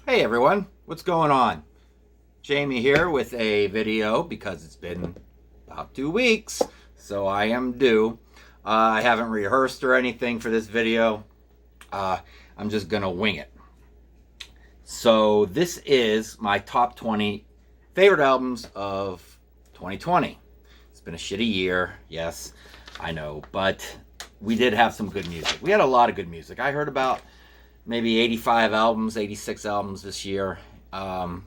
Hey everyone, what's going on? Jamie here with a video because it's been about 2 weeks, so I am due. I haven't rehearsed or anything for this video. I'm just gonna wing it. So this is my top 20 favorite albums of 2020. It's been a shitty year, yes, I know, but we did have some good music. We had a lot of good music. I heard about maybe 85 albums, 86 albums this year. A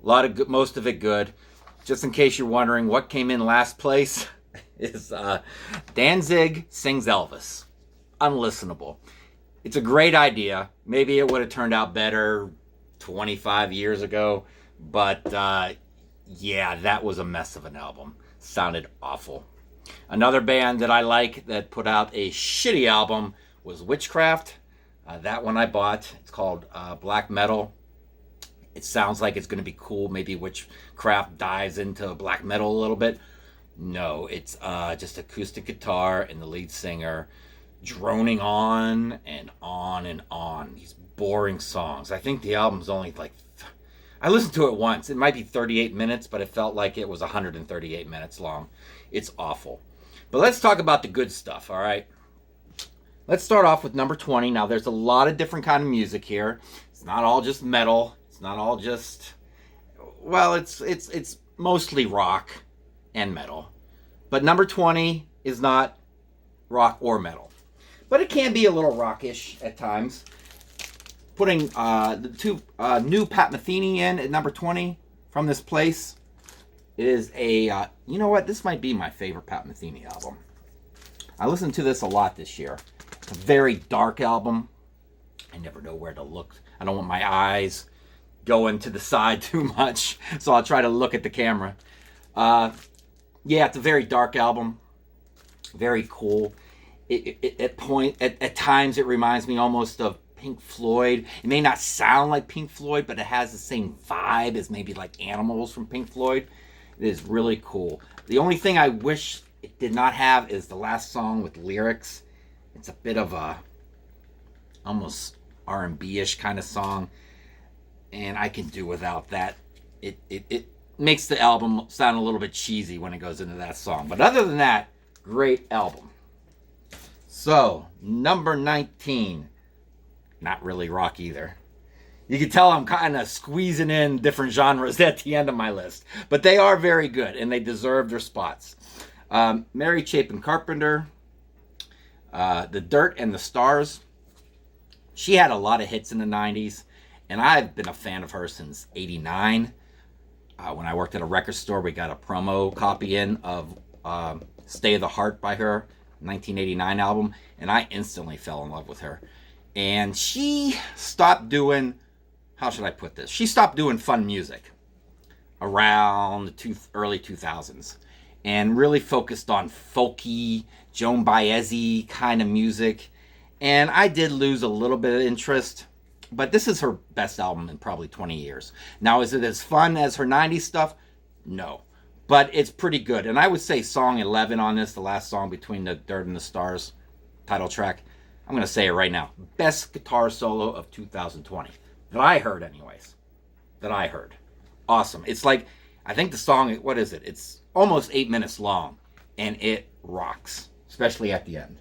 lot of good, most of it good. Just in case you're wondering what came in last place is Danzig Sings Elvis. Unlistenable. It's a great idea. Maybe it would have turned out better 25 years ago, but yeah, that was a mess of an album. Sounded awful. Another band that I like that put out a shitty album was Witchcraft. That one I bought. It's called Black Metal. It sounds like it's going to be cool. Maybe Witchcraft dives into black metal a little bit. No, it's just acoustic guitar and the lead singer droning on and on and on. These boring songs. I think the album's only like... I listened to it once. It might be 38 minutes, but it felt like it was 138 minutes long. It's awful. But let's talk about the good stuff, all right? Let's start off with number 20. Now, there's a lot of different kind of music here. It's not all just metal. It's not all just... Well, it's mostly rock and metal. But number 20 is not rock or metal. But it can be a little rockish at times. Putting the two new Pat Metheny in at number 20 from this place is a... you know what? This might be my favorite Pat Metheny album. I listened to this a lot this year. It's a very dark album. I never know where to look. I don't want my eyes going to the side too much, so I'll try to look at the camera. Yeah, it's a very dark album. Very cool. At times it reminds me almost of Pink Floyd. It may not sound like Pink Floyd, but it has the same vibe as maybe like Animals from Pink Floyd. It is really cool. The only thing I wish it did not have is the last song with lyrics. It's a bit of a almost R&B-ish kind of song, and I can do without that. It makes the album sound a little bit cheesy when it goes into that song. But other than that, great album. So, number 19. Not really rock either. You can tell I'm kind of squeezing in different genres at the end of my list. But they are very good, and they deserve their spots. Mary Chapin Carpenter, The Dirt and the Stars. She had a lot of hits in the 90s, and I've been a fan of her since 89. When I worked at a record store, we got a promo copy in of Stay of the Heart by her, 1989 album, and I instantly fell in love with her. And she stopped doing, how should I put this? She stopped doing fun music around the early 2000s and really focused on folky, Joan Baez-y kind of music. And I did lose a little bit of interest, but this is her best album in probably 20 years. Now, is it as fun as her 90s stuff? No. But it's pretty good. And I would say song 11 on this, the last song between the Dirt and the Stars, title track, I'm going to say it right now. Best guitar solo of 2020. That I heard anyways. That I heard. Awesome. It's like, I think the song, what is it? It's almost 8 minutes long. And it rocks. Especially at the end.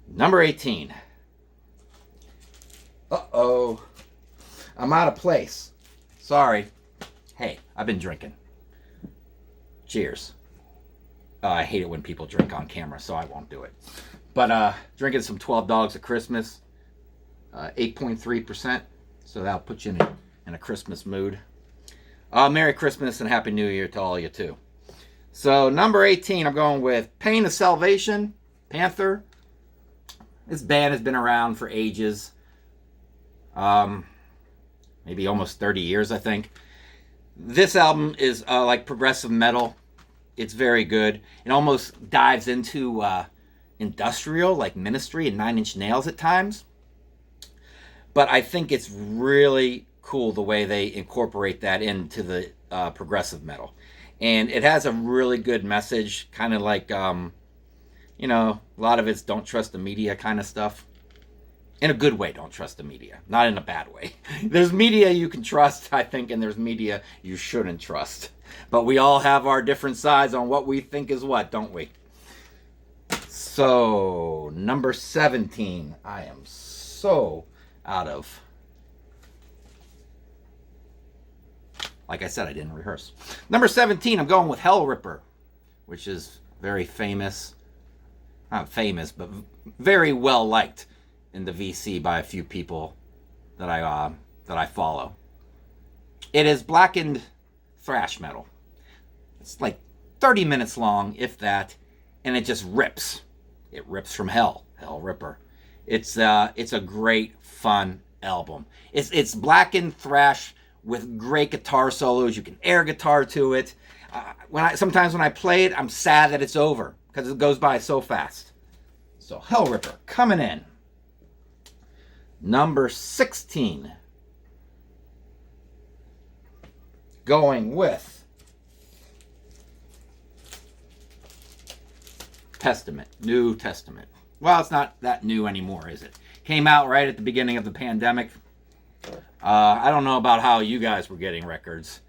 Number 18. Uh-oh. I'm out of place. Sorry. Hey, I've been drinking. Cheers. I hate it when people drink on camera, so I won't do it. But drinking some 12 Dogs of Christmas, 8.3%, so that'll put you in a Christmas mood. Merry Christmas and Happy New Year to all you too. So number 18, I'm going with Pain of Salvation, Panther. This band has been around for ages, maybe almost 30 years, I think. This album is like progressive metal. It's very good. It almost dives into industrial, like Ministry and Nine Inch Nails at times. But I think it's really cool the way they incorporate that into the progressive metal. And it has a really good message, kind of like, you know, a lot of it's don't trust the media kind of stuff. In a good way, don't trust the media. Not in a bad way. There's media you can trust, I think, and there's media you shouldn't trust. But we all have our different sides on what we think is what, don't we? So, number 17. I am so out of... Like I said, I didn't rehearse. Number 17, I'm going with Hell Ripper, which is very famous. Not famous, but very well liked in the VC by a few people that I follow. It is blackened thrash metal. It's like 30 minutes long, if that, and it just rips. It rips from hell. Hell Ripper. It's a great, fun album. It's blackened thrash with great guitar solos. You can air guitar to it. Sometimes when I play it, I'm sad that it's over because it goes by so fast. So Hell Ripper coming in. Number 16. Going with Testament, New Testament. Well, it's not that new anymore, is it? Came out right at the beginning of the pandemic. I don't know about how you guys were getting records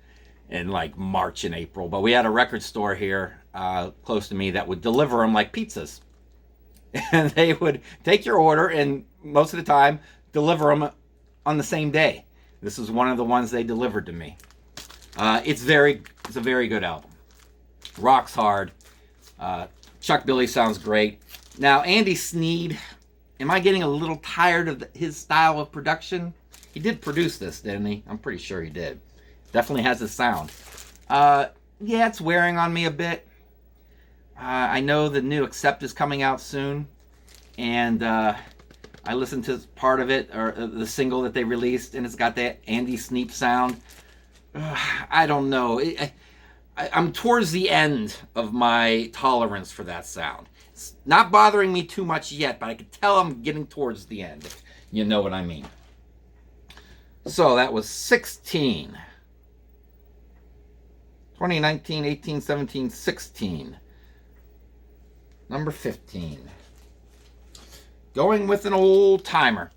in like March and April, but we had a record store here close to me that would deliver them like pizzas. And they would take your order and most of the time deliver them on the same day. This is one of the ones they delivered to me. It's a very good album. Rocks hard. Chuck Billy sounds great. Now, Andy Snead, am I getting a little tired of his style of production? He did produce this, didn't he? I'm pretty sure he did. Definitely has a sound. Yeah, it's wearing on me a bit. I know the new Accept is coming out soon, and I listened to part of it, or the single that they released, and it's got that Andy Sneap sound. I don't know. I'm towards the end of my tolerance for that sound. It's not bothering me too much yet, but I can tell I'm getting towards the end, if you know what I mean. So that was 16. 2019, 18, 17, 16. Number 15. Going with an old timer.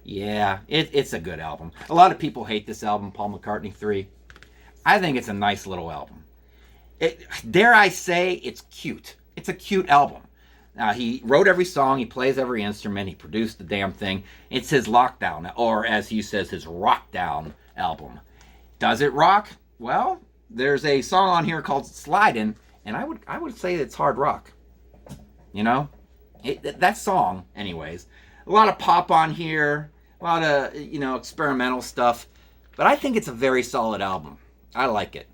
Yeah, it's a good album. A lot of people hate this album, Paul McCartney 3. I think it's a nice little album. Dare I say, it's cute. It's a cute album. Now, he wrote every song, he plays every instrument, he produced the damn thing. It's his lockdown, or as he says, his rockdown album. Does it rock? Well, there's a song on here called Slidin', and I would say it's hard rock. You know? That song, anyways. A lot of pop on here, a lot of, experimental stuff. But I think it's a very solid album. I like it.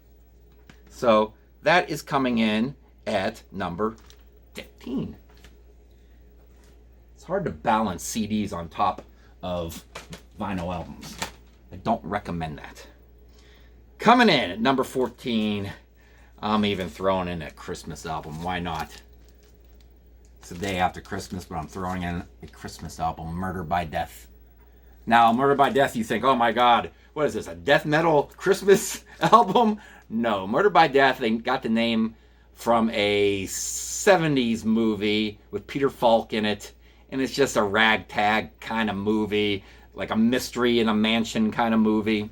So, that is coming in at number 15. It's hard to balance CDs on top of vinyl albums. I don't recommend that. Coming in at number 14, I'm even throwing in a Christmas album. Why not? It's the day after Christmas, but I'm throwing in a Christmas album, Murder by Death. Now, Murder by Death, you think, oh my God, what is this, a death metal Christmas album? No, Murder by Death, they got the name from a 70s movie with Peter Falk in it, and it's just a ragtag kind of movie, like a mystery in a mansion kind of movie.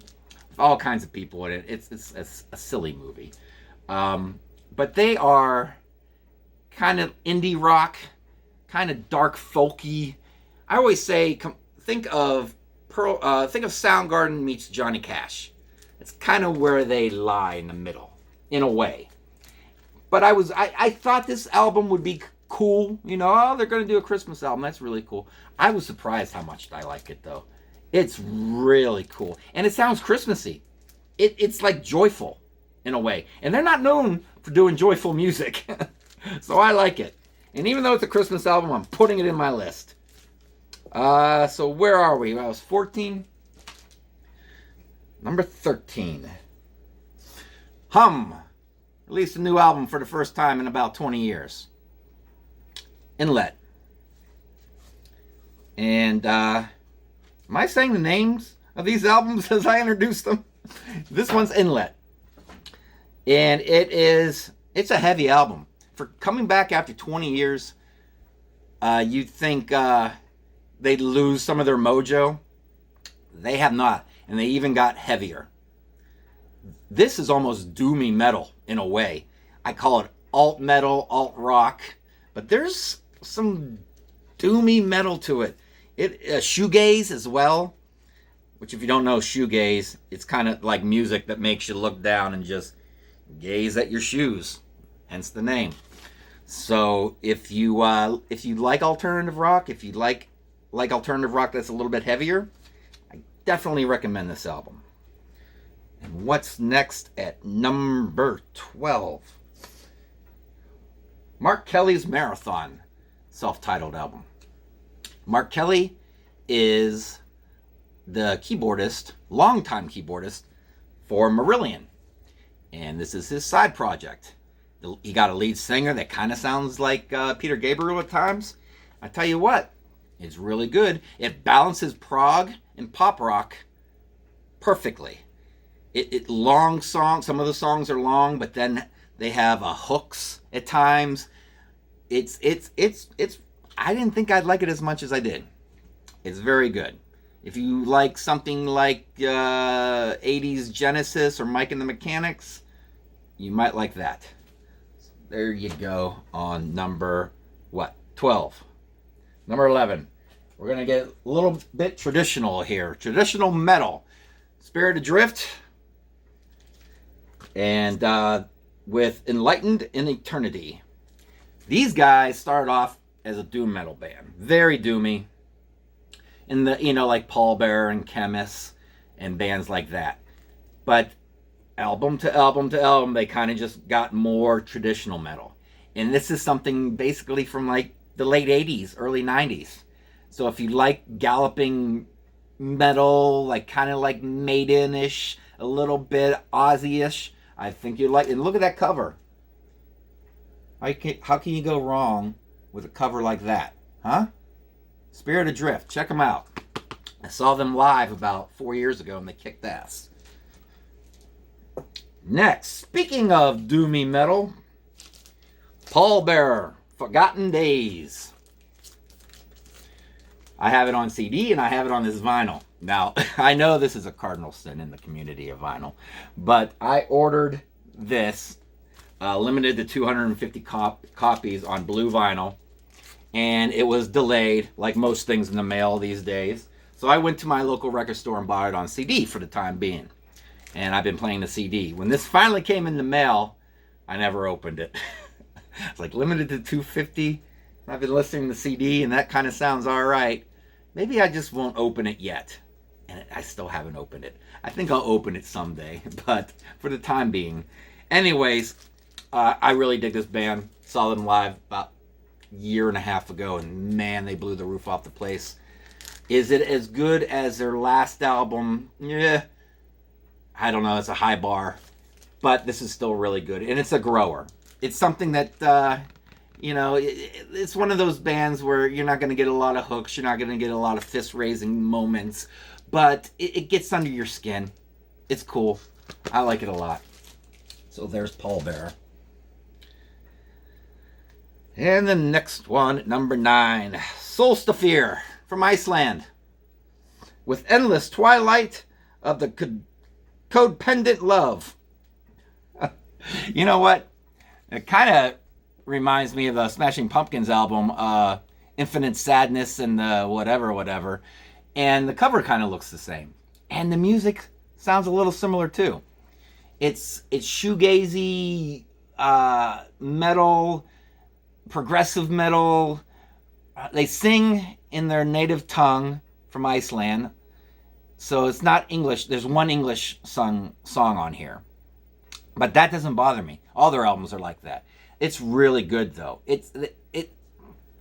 All kinds of people in it. It's a silly movie. But they are kind of indie rock, kind of dark folky. I always say, think of Soundgarden meets Johnny Cash. It's kind of where they lie in the middle, in a way. But I thought this album would be cool. They're going to do a Christmas album. That's really cool. I was surprised how much I like it, though. It's really cool. And it sounds Christmassy. It's like joyful, in a way. And they're not known for doing joyful music. So I like it. And even though it's a Christmas album, I'm putting it in my list. So where are we? I was 14. Number 13. Hum. Released a new album for the first time in about 20 years. Inlet. And, am I saying the names of these albums as I introduce them? This one's Inlet. And it's a heavy album. For coming back after 20 years, You'd think they'd lose some of their mojo. They have not, and they even got heavier. This is almost doomy metal in a way. I call it alt metal, alt rock, but there's some doomy metal to it. Shoegaze as well, which if you don't know shoegaze, it's kind of like music that makes you look down and just gaze at your shoes, hence the name. So if you like alternative rock, if you like alternative rock that's a little bit heavier, I definitely recommend this album. And what's next at number 12? Mark Kelly's Marathon, self-titled album. Mark Kelly is the keyboardist, longtime keyboardist for Marillion. And this is his side project. He got a lead singer that kind of sounds like Peter Gabriel at times. I tell you what, it's really good. It balances prog and pop rock perfectly. It long songs, some of the songs are long, but then they have hooks at times. It's I didn't think I'd like it as much as I did. It's very good. If you like something like 80s Genesis or Mike and the Mechanics, you might like that. So there you go on number, 12. Number 11. We're going to get a little bit traditional here. Traditional metal. Spirit Adrift. And with Enlightened in Eternity. These guys started off as a doom metal band. Very doomy. In the, like Pallbearer and Chemist and bands like that. But album to album to album, they kind of just got more traditional metal. And this is something basically from like the late 80s, early 90s. So if you like galloping metal, like kind of like Maiden-ish, a little bit Ozzy-ish, I think you'd like it. And look at that cover. How can you go wrong with a cover like that? Huh? Spirit Adrift. Check them out. I saw them live about 4 years ago and they kicked ass. Next, speaking of doomy metal, Pallbearer, Forgotten Days. I have it on CD and I have it on this vinyl. Now, I know this is a cardinal sin in the community of vinyl, but I ordered this limited to 250 copies on blue vinyl, and it was delayed, like most things in the mail these days. So I went to my local record store and bought it on CD for the time being. And I've been playing the CD. When this finally came in the mail, I never opened it. It's like limited to 250. I've been listening to the CD, and that kind of sounds all right. Maybe I just won't open it yet. And I still haven't opened it. I think I'll open it someday, but for the time being. Anyways, I really dig this band. Saw them live about a year and a half ago, and man, they blew the roof off the place. Is it as good as their last album? Yeah. I don't know. It's a high bar. But this is still really good. And it's a grower. It's something that, it's one of those bands where you're not going to get a lot of hooks. You're not going to get a lot of fist-raising moments. But it gets under your skin. It's cool. I like it a lot. So there's Pallbearer. And the next one, number 9. Solstaffier from Iceland. With Endless Twilight of the Codependent Love. You know what? It kind of reminds me of the Smashing Pumpkins album, Infinite Sadness and the whatever. And the cover kind of looks the same. And the music sounds a little similar too. It's shoegazy metal, progressive metal. They sing in their native tongue from Iceland. So it's not English. There's one English song on here. But that doesn't bother me. All their albums are like that. It's really good though.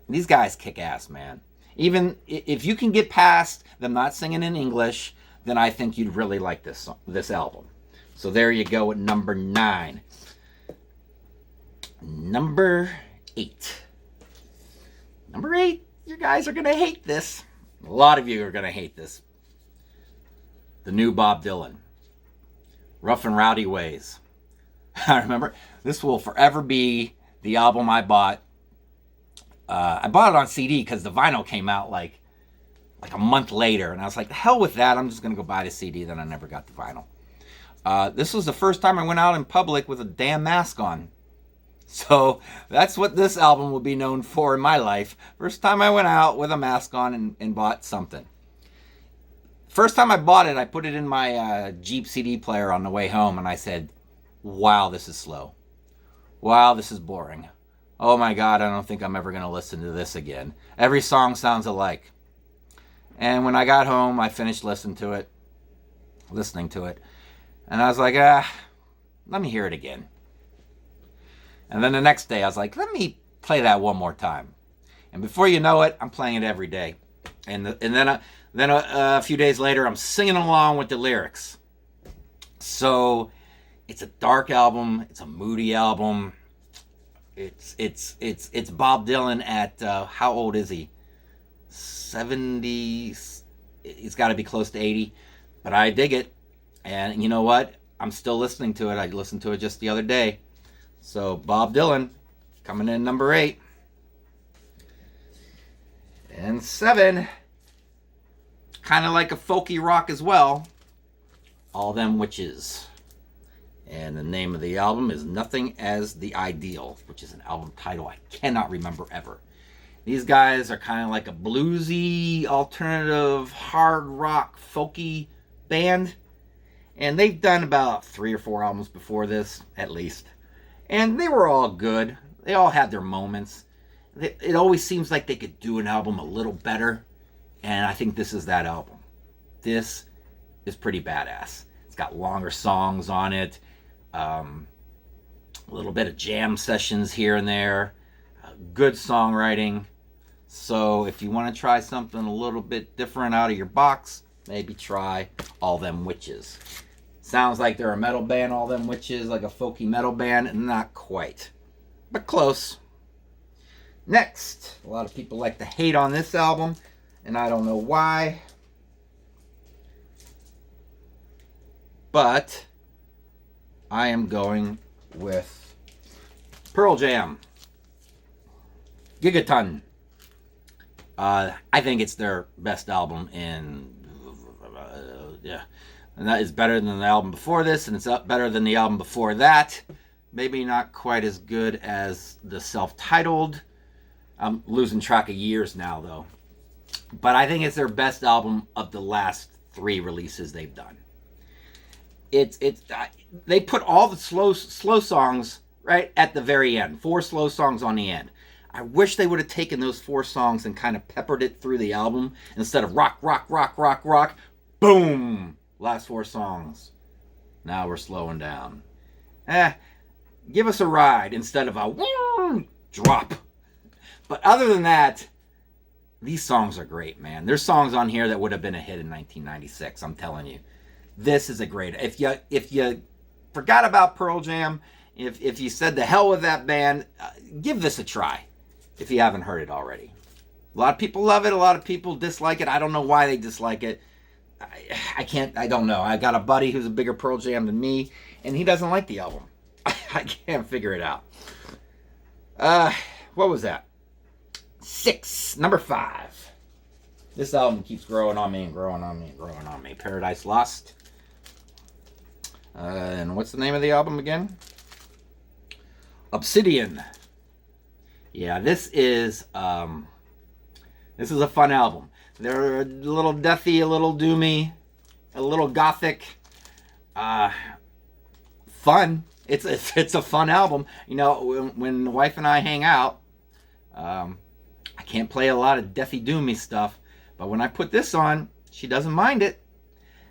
These guys kick ass, man. Even if you can get past them not singing in English, then I think you'd really like this album. So there you go at number 9. Number 8. Number 8, you guys are going to hate this. A lot of you are going to hate this. The new Bob Dylan. Rough and Rowdy Ways. I remember, this will forever be the album I bought I bought it on CD because the vinyl came out like a month later, and I was like, the hell with that, I'm just gonna go buy the CD. Then I never got the vinyl. This was the first time I went out in public with a damn mask on. So that's what this album will be known for in my life. First time I went out with a mask on and bought something. First time I bought it, I put it in my Jeep CD player on the way home, and I said, wow, this is slow. Wow, this is boring. Oh my God, I don't think I'm ever going to listen to this again. Every song sounds alike. And when I got home, I finished listening to it. And I was like, let me hear it again. And then the next day, I was like, let me play that one more time. And before you know it, I'm playing it every day. And then a few days later, I'm singing along with the lyrics. So it's a dark album. It's a moody album. It's Bob Dylan at how old is he? 70. He's got to be close to 80. But I dig it. And you know what? I'm still listening to it. I listened to it just the other day. So Bob Dylan coming in number 8. And 7, kind of like a folky rock as well, All Them Witches. And the name of the album is Nothing as the Ideal, which is an album title I cannot remember ever. These guys are kind of like a bluesy, alternative, hard rock, folky band. And they've done about 3 or 4 albums before this, at least. And they were all good. They all had their moments. It always seems like they could do an album a little better. And I think this is that album. This is pretty badass. It's got longer songs on it. A little bit of jam sessions here and there. Good songwriting. So if you want to try something a little bit different out of your box, maybe try All Them Witches. Sounds like they're a metal band, All Them Witches, like a folky metal band. Not quite, but close. Next, a lot of people like to hate on this album, and I don't know why. But I am going with Pearl Jam. Gigaton. I think it's their best album and that is better than the album before this, and it's better than the album before that. Maybe not quite as good as the self-titled. I'm losing track of years now, though. But I think it's their best album of the last 3 releases they've done. They put all the slow songs right at the very end. 4 slow songs on the end. I wish they would have taken those 4 songs and kind of peppered it through the album instead of rock, rock, rock, rock, rock. Boom! Last 4 songs. Now we're slowing down. Give us a ride instead of a drop. But other than that, these songs are great, man. There's songs on here that would have been a hit in 1996, I'm telling you. This is a great... If you forgot about Pearl Jam, if you said the hell with that band, give this a try if you haven't heard it already. A lot of people love it. A lot of people dislike it. I don't know why they dislike it. I don't know. I got a buddy who's a bigger Pearl Jam than me, and he doesn't like the album. I can't figure it out. What was that? 6. Number 5. This album keeps growing on me and growing on me and growing on me. Paradise Lost. And what's the name of the album again? Obsidian. Yeah, this is a fun album. They're a little deathy, a little doomy, a little gothic. Fun. It's a fun album. You know, when the wife and I hang out, I can't play a lot of deathy doomy stuff, but when I put this on, she doesn't mind it.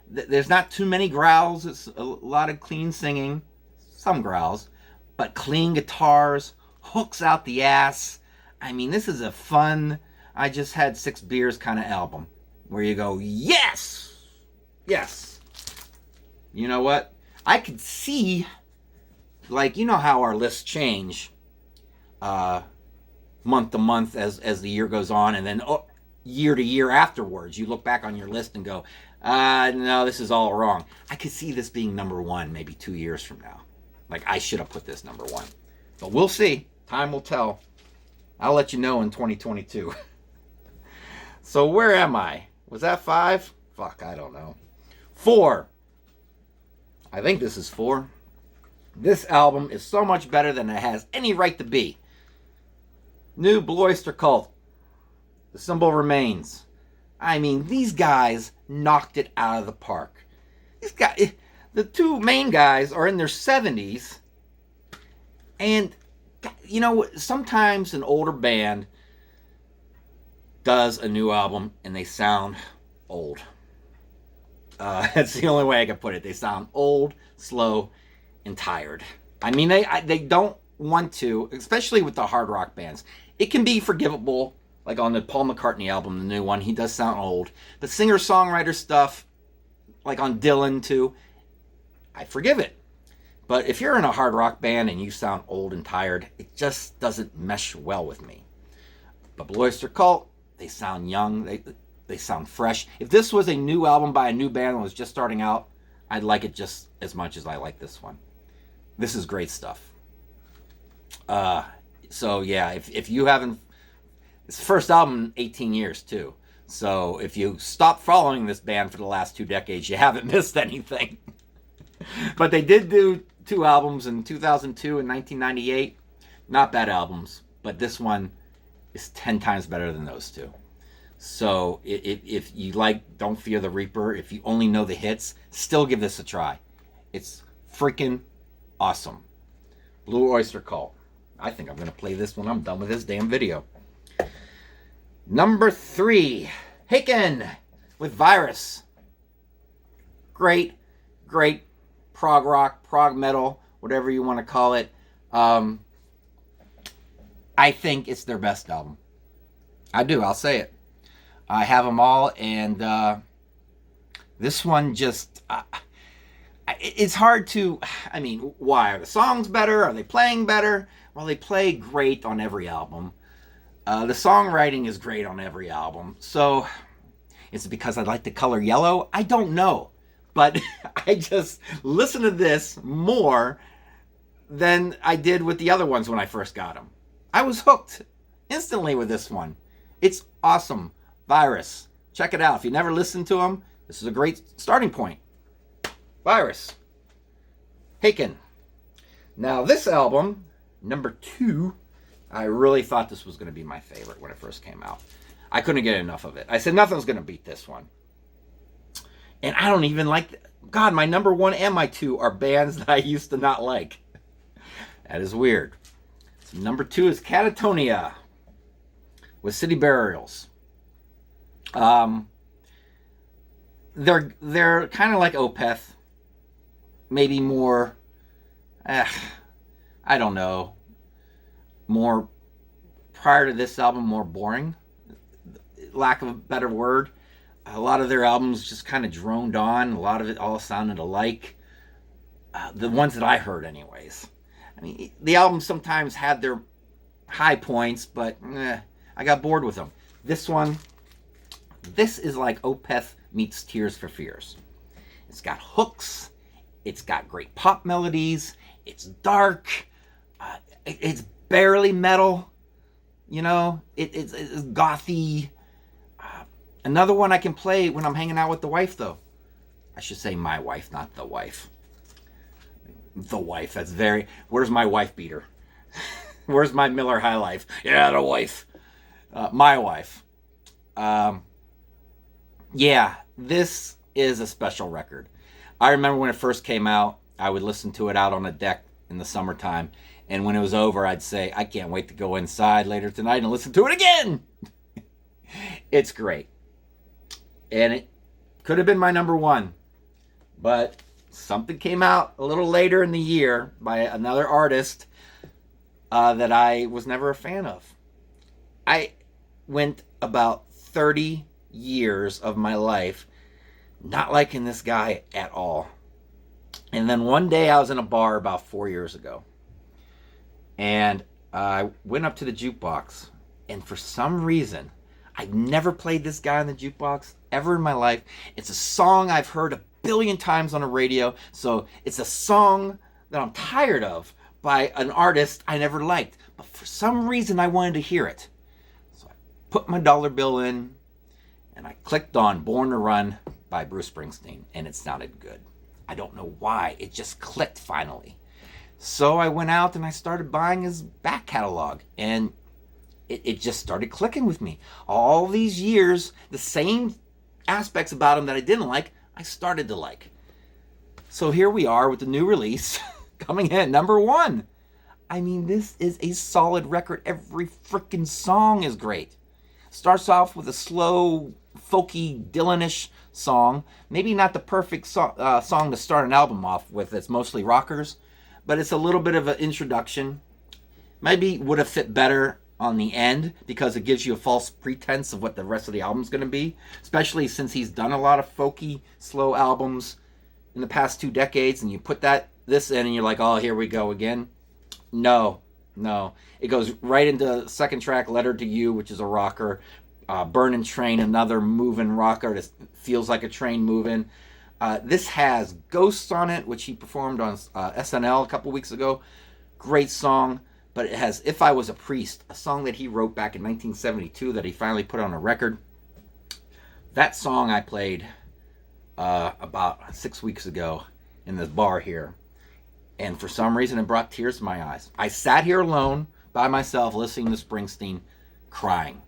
There's not too many growls. It's a lot of clean singing, some growls, but clean guitars, hooks out the ass. I mean, this is a fun, I just had 6 beers kind of album where you go, yes, yes. You know what? I could see, like, you know how our lists change month to month as the year goes on, and then year to year afterwards, you look back on your list and go, no, this is all wrong. I could see this being number 1 maybe 2 years from now. Like, I should have put this number 1. But we'll see. Time will tell. I'll let you know in 2022. So where am I? Was that 5? Fuck, I don't know. 4. I think this is 4. This album is so much better than it has any right to be. New Blue Oyster Cult. The Symbol Remains. I mean, these guys knocked it out of the park. These guys, the two main guys are in their 70s. And, you know, sometimes an older band does a new album and they sound old. That's the only way I can put it. They sound old, slow, and tired. I mean, they don't want to, especially with the hard rock bands. It can be forgivable, like on the Paul McCartney album, the new one. He does sound old. The singer-songwriter stuff, like on Dylan too, I forgive it. But if you're in a hard rock band and you sound old and tired, it just doesn't mesh well with me. But Blue Oyster Cult, they sound young. They sound fresh. If this was a new album by a new band that was just starting out, I'd like it just as much as I like this one. This is great stuff. So yeah, if you haven't, it's the first album in 18 years too. So if you stop following this band for the last 2 decades, you haven't missed anything. But they did do 2 albums in 2002 and 1998. Not bad albums, but this one is 10 times better than those 2. So if you like Don't Fear the Reaper, if you only know the hits, still give this a try. It's freaking awesome. Blue Oyster Cult. I think I'm going to play this when I'm done with this damn video. Number 3, Haken with Virus. Great prog rock, prog metal, whatever you want to call it. I think it's their best album. I do, I'll say it. I have them all, and this one just... it's hard to... I mean, why? Are the songs better? Are they playing better? Well, they play great on every album. The songwriting is great on every album. So, is it because I like the color yellow? I don't know. But I just listen to this more than I did with the other ones when I first got them. I was hooked instantly with this one. It's awesome. Virus. Check it out. If you never listened to them, this is a great starting point. Virus. Haken. Now this album, number 2, I really thought this was going to be my favorite when it first came out. I couldn't get enough of it. I said nothing's going to beat this one. And I don't even like... God, my number 1 and my 2 are bands that I used to not like. That is weird. So number 2 is Cattonia with City Burials. They're kind of like Opeth. Maybe more... I don't know. More... Prior to this album, more boring. Lack of a better word. A lot of their albums just kind of droned on. A lot of it all sounded alike. The ones that I heard anyways. I mean, the albums sometimes had their high points, but I got bored with them. This one, this is like Opeth meets Tears for Fears. It's got hooks. It's got great pop melodies. It's dark. It's barely metal. You know, it's gothy. Another one I can play when I'm hanging out with the wife, though. I should say my wife, not the wife. The wife, that's very... Where's my wife beater? Where's my Miller High Life? Yeah, the wife. My wife. Yeah, this is a special record. I remember when it first came out, I would listen to it out on the deck in the summertime. And when it was over, I'd say, I can't wait to go inside later tonight and listen to it again. It's great. And it could have been my number 1. But something came out a little later in the year by another artist that I was never a fan of. I went about 30 years of my life not liking this guy at all. And then one day I was in a bar about 4 years ago. And I went up to the jukebox. And for some reason... I've never played this guy on the jukebox ever in my life. It's a song I've heard a billion times on the radio. So it's a song that I'm tired of. by an artist I never liked, but for some reason I wanted to hear it. So I put my dollar bill in, and I clicked on Born to Run by Bruce Springsteen, and it sounded good. I don't know why, it just clicked finally. So I went out and I started buying his back catalog, and it just started clicking with me. All these years, the same aspects about him that I didn't like, I started to like. So here we are with the new release, coming in at number 1. I mean, this is a solid record. Every freaking song is great. Starts off with a slow, folky, Dylan-ish song. Maybe not the perfect song to start an album off with. It's mostly rockers, but it's a little bit of an introduction. Maybe would have fit better on the end because it gives you a false pretense of what the rest of the album's going to be, especially since he's done a lot of folky, slow albums in the past 2 decades, and you put this in and you're like, oh, here we go again. No. It goes right into second track, Letter to You, which is a rocker. Burnin' Train, another moving rocker that feels like a train moving. This has Ghosts on it, which he performed on SNL a couple weeks ago. Great song. But it has If I Was a Priest, a song that he wrote back in 1972 that he finally put on a record. That song I played about 6 weeks ago in this bar here. And for some reason, it brought tears to my eyes. I sat here alone by myself listening to Springsteen, crying.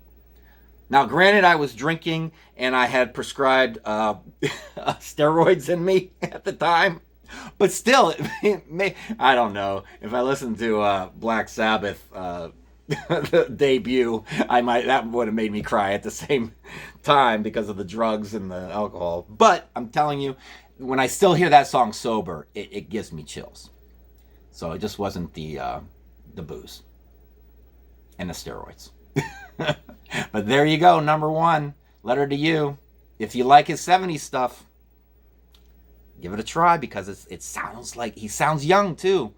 Now, granted, I was drinking and I had prescribed steroids in me at the time. But still, I don't know. If I listened to Black Sabbath the debut, that would have made me cry at the same time because of the drugs and the alcohol. But I'm telling you, when I still hear that song sober, it gives me chills. So it just wasn't the booze and the steroids. But there you go, number 1, Letter to You. If you like his 70s stuff, give it a try because it sounds like he sounds young too.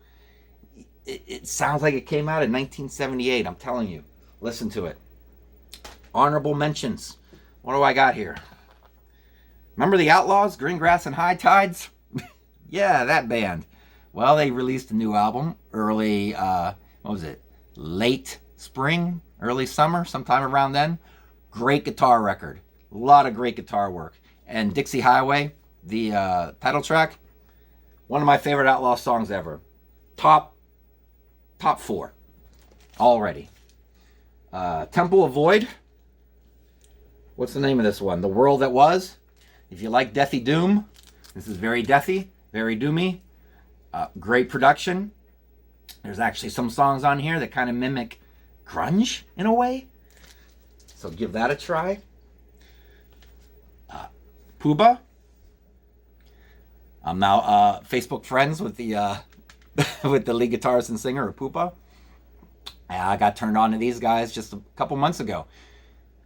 It sounds like it came out in 1978. I'm telling you. Listen to it. Honorable mentions. What do I got here? Remember the Outlaws, Green Grass and High Tides? Yeah, that band. Well, they released a new album early, late spring, early summer, sometime around then. Great guitar record. A lot of great guitar work. And Dixie Highway, the title track, one of my favorite Outlaw songs ever. Top 4 already. Temple of Void. What's the name of this one? The World That Was. If you like Deathy Doom, this is very deathy, very doomy. Great production. There's actually some songs on here that kind of mimic grunge in a way. So give that a try. Puba. I'm now Facebook friends with the with the lead guitarist and singer of Puba. I got turned on to these guys just a couple months ago.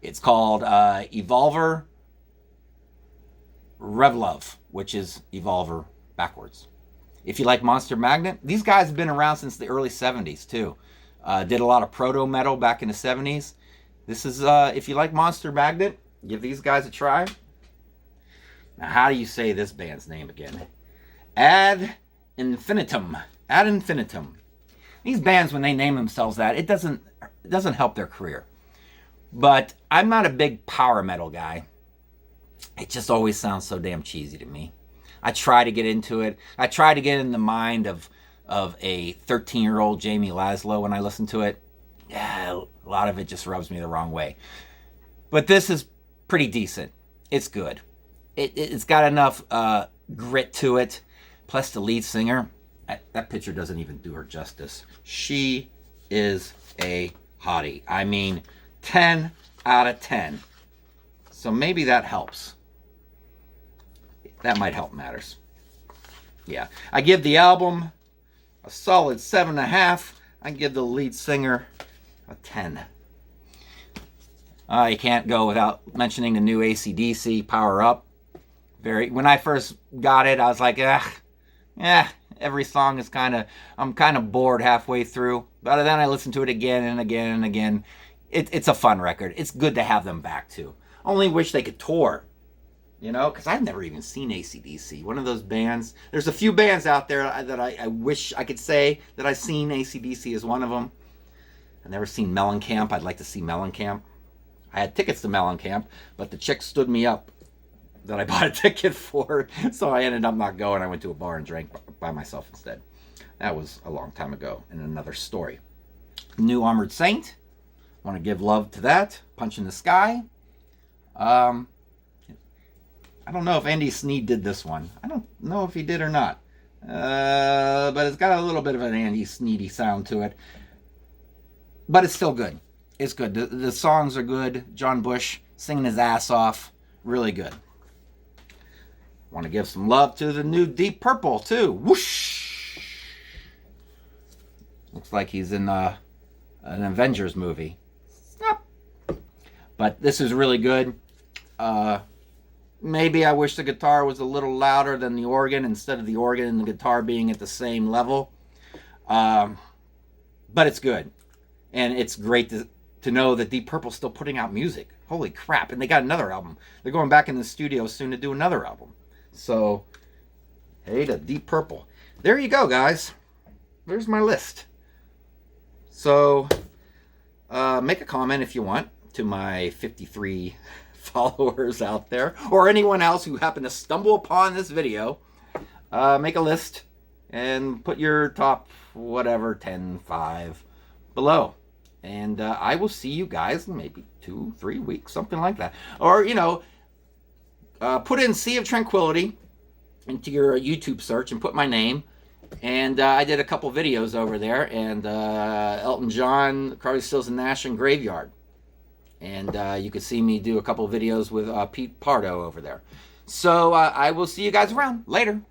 It's called Evolver Revlove, which is Evolver backwards. If you like Monster Magnet, these guys have been around since the early 70s too. Did a lot of proto metal back in the 70s. This is if you like Monster Magnet, give these guys a try. Now, how do you say this band's name again? Ad Infinitum. Ad Infinitum. These bands, when they name themselves that, it doesn't help their career. But I'm not a big power metal guy. It just always sounds so damn cheesy to me. I try to get into it. I try to get in the mind of a 13-year-old Jamie Laszlo when I listen to it. Yeah, a lot of it just rubs me the wrong way. But this is pretty decent. It's good. It's got enough grit to it. Plus the lead singer, that picture doesn't even do her justice. She is a hottie. I mean, 10 out of 10. So maybe that helps. That might help matters. Yeah. I give the album a solid 7.5. I give the lead singer a 10. You can't go without mentioning the new AC/DC Power Up. When I first got it, I was like, every song is I'm kind of bored halfway through. But then I listened to it again and again and again. It's a fun record. It's good to have them back too. Only wish they could tour You know, because I've never even seen AC/DC. One of those bands. There's a few bands out there that I wish I could say that I've seen. AC/DC is one of them. I've never seen Mellencamp. I'd like to see Mellencamp. I had tickets to Mellencamp, but the chick stood me up that I bought a ticket for, so I ended up not going. I went to a bar and drank by myself instead. That was a long time ago in another story. New Armored Saint. Want to give love to that. Punch in the Sky. I don't know if Andy Snead did this one. I don't know if he did or not. But it's got a little bit of an Andy Sneady sound to it. But it's still good. It's good. The songs are good. John Bush singing his ass off. Really good. Want to give some love to the new Deep Purple, too. Whoosh! Looks like he's in an Avengers movie. Snap! But this is really good. Maybe I wish the guitar was a little louder than the organ, instead of the organ and the guitar being at the same level. But it's good. And it's great to know that Deep Purple's still putting out music. Holy crap. And they got another album. They're going back in the studio soon to do another album. So, hey to Deep Purple. There you go, guys. There's my list. So, make a comment if you want to my 53 followers out there, or anyone else who happened to stumble upon this video. Make a list and put your top whatever 10, 5 below, and I will see you guys in maybe 2-3 weeks, something like that. Or, you know, put in Sea of Tranquility into your YouTube search and put my name, and I did a couple videos over there, and Elton John, Carly Stills and Nash, and Graveyard. And you could see me do a couple videos with Pete Pardo over there. So I will see you guys around. Later.